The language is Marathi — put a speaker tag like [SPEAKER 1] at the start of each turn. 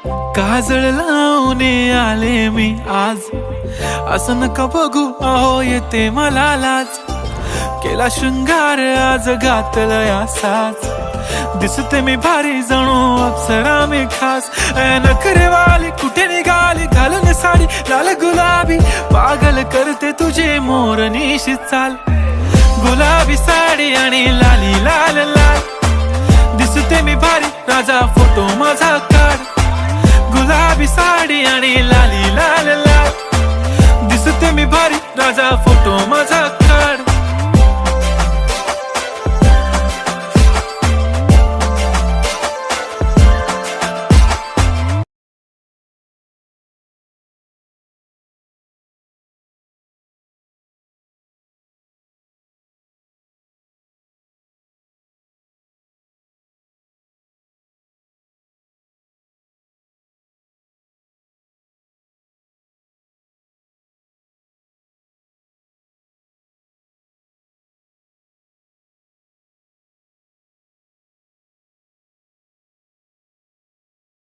[SPEAKER 1] काजळ लावून आले मी आज, असं नका बघू अहो येते मला लाज. केला शृंगार आज घातला साज, दिसते मी भारी जणू अप्सरा मी खास. नखरेवाली कुठे निघाली घालून साडी लाल गुलाबी, पागल करते तुझे मोरनीशी चाल. गुलाबी साडी आणि लाली लाल लाल, दिसते मी भारी राजा फोटो माझा काढ. गुलाबी साडी आणि लाली लाल लाल, दिसते मी भारी राजा फोटो